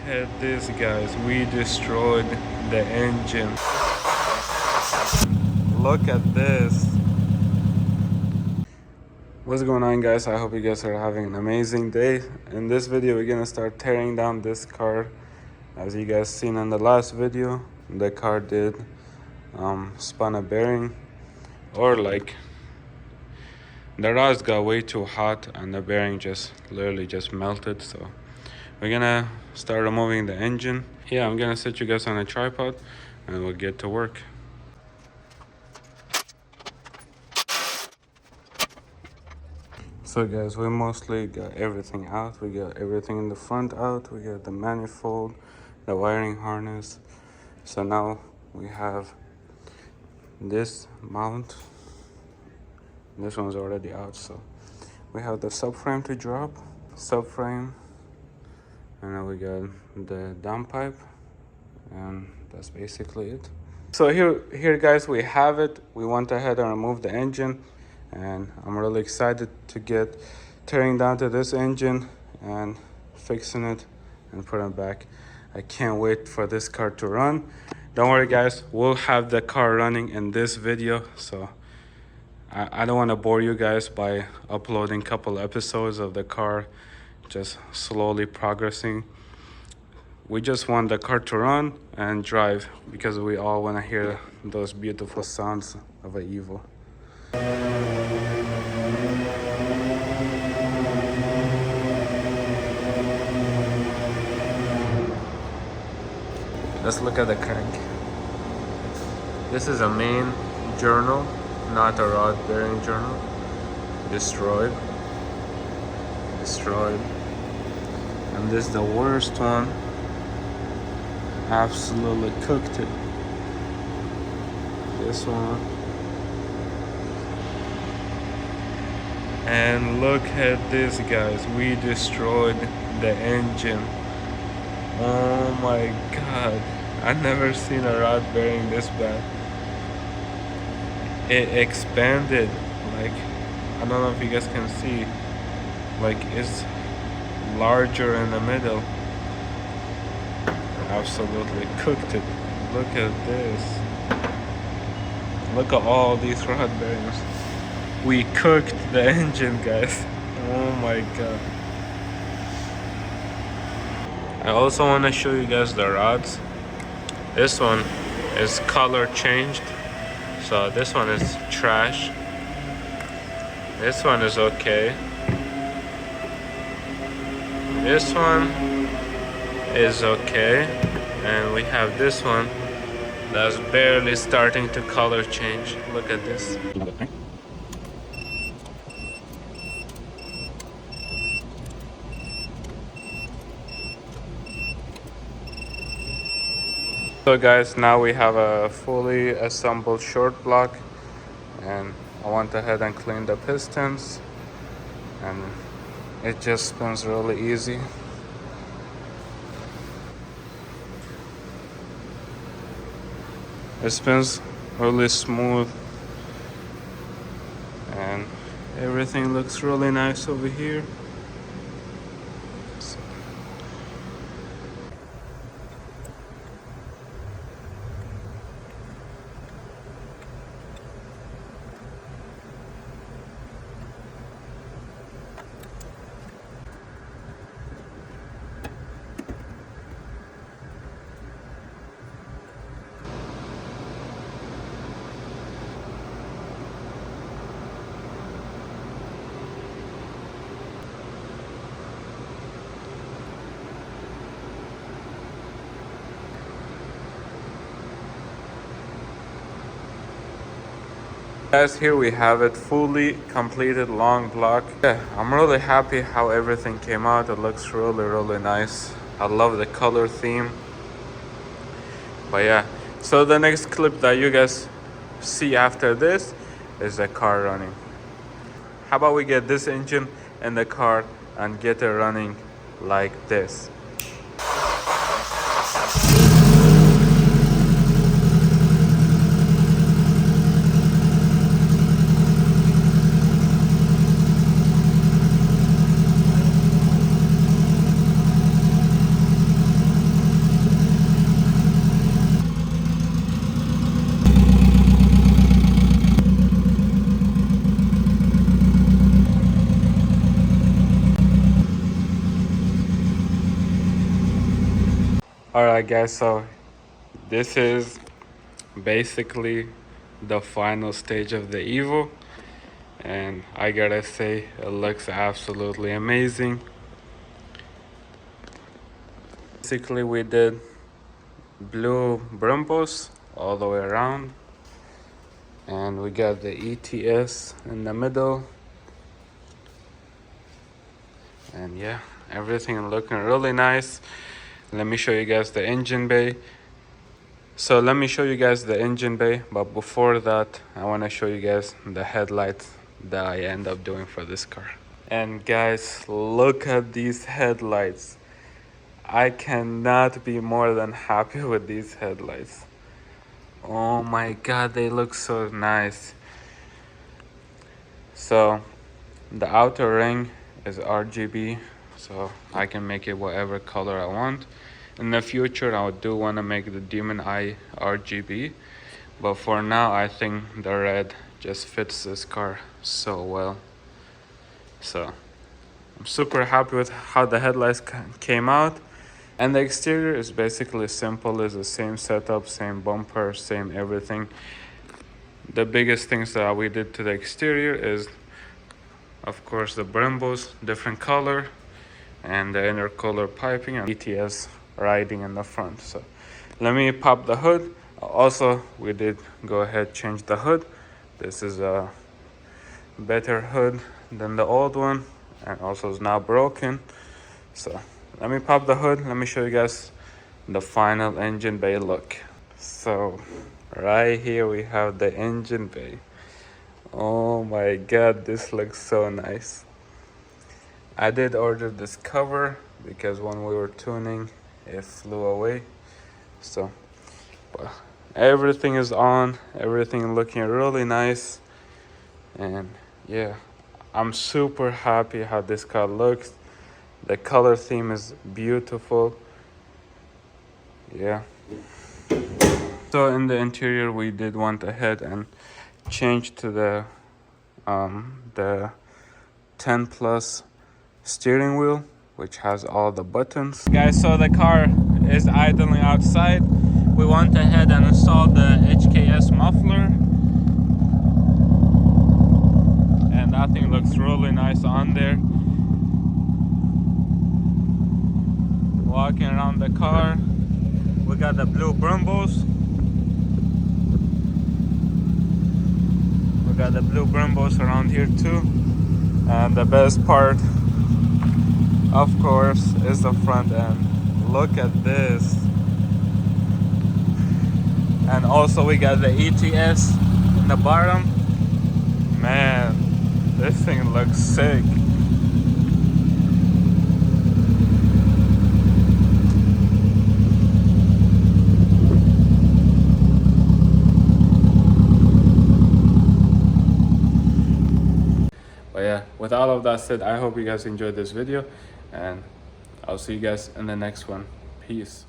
at this, guys. We destroyed the engine. Look at this. What's going on, guys? I hope you guys are having an amazing day. In this video we're gonna start tearing down this car. As you guys seen in the last video, the car did spun a bearing, or like the rods got way too hot and the bearing just literally just melted. So we're gonna start removing the engine. Yeah, I'm gonna set you guys on a tripod and we'll get to work. So guys, we mostly got everything out. We got everything in the front out. We got the manifold, the wiring harness. So now we have this mount. This one's already out. So we have the subframe to drop, subframe, and now we got the downpipe, and that's basically it. So here guys, we have it. We went ahead and removed the engine, and I'm really excited to get tearing down to this engine and fixing it and putting it back. I can't wait for this car to run. Don't worry guys, we'll have the car running in this video, so I don't want to bore you guys by uploading a couple episodes of the car just slowly progressing. We just want the car to run and drive because we all want to hear those beautiful sounds of an Evo. Let's look at the crank. This is a main journal, not a rod bearing journal. Destroyed. And this is the worst one. Absolutely cooked it. This one. And look at this, guys. We destroyed the engine. Oh my god. I've never seen a rod bearing this bad. It expanded. Like, I don't know if you guys can see. Like, it's larger in the middle. Absolutely cooked it. Look at this. Look at all these rod bearings. We cooked the engine, guys. Oh my god. I also want to show you guys the rods. This one is color changed. So this one is trash. This one is okay. This one is okay. And we have this one that's barely starting to color change. Look at this. So guys, now we have a fully assembled short block, and I went ahead and cleaned the pistons, and it just spins really easy. It spins really smooth, and everything looks really nice over here. Guys, here we have it, fully completed long block. Yeah, I'm really happy how everything came out. It looks really nice. I love the color theme. But yeah, so the next clip that you guys see after this is the car running. How about we get this engine in the car and get it running like this. Alright guys, so this is basically the final stage of the Evo, and I gotta say it looks absolutely amazing. Basically we did blue Brumbos all the way around, and we got the ETS in the middle, and yeah, everything looking really nice. Let me show you guys the engine bay. So let me show you guys the engine bay, but before that I want to show you guys the headlights that I end up doing for this car. And guys, look at these headlights. I cannot be more than happy with these headlights. Oh my god, they look so nice. So the outer ring is RGB, so I can make it whatever color I want. In the future I do want to make the demon eye RGB, but for now I think the red just fits this car so well. So I'm super happy with how the headlights came out. And the exterior is basically simple. It's the same setup, same bumper, same everything. The biggest things that we did to the exterior is, of course, the Brembos, different color, and the intercooler piping, and ETS riding in the front. So let me pop the hood. Also, we did go ahead change the hood. This is a better hood than the old one, and also is now broken. So let me pop the hood. Let me show you guys the final engine bay look. So right here we have the engine bay. Oh my god, this looks so nice. I did order this cover because when we were tuning it flew away. So but everything is on, everything looking really nice, and yeah, I'm super happy how this car looks. The color theme is beautiful. Yeah. So in the interior we did went ahead and change to the 10 plus steering wheel, which has all the buttons. Guys, so the car is idling outside. We went ahead and installed the HKS muffler, and that thing looks really nice on there. Walking around the car, we got the blue Brumbos. We got the blue Brumbos around here too. And the best part, of course, is the front end. Look at this. And also we got the ETS in the bottom. Man, this thing looks sick. But yeah, with all of that said, I hope you guys enjoyed this video, and I'll see you guys in the next one. Peace.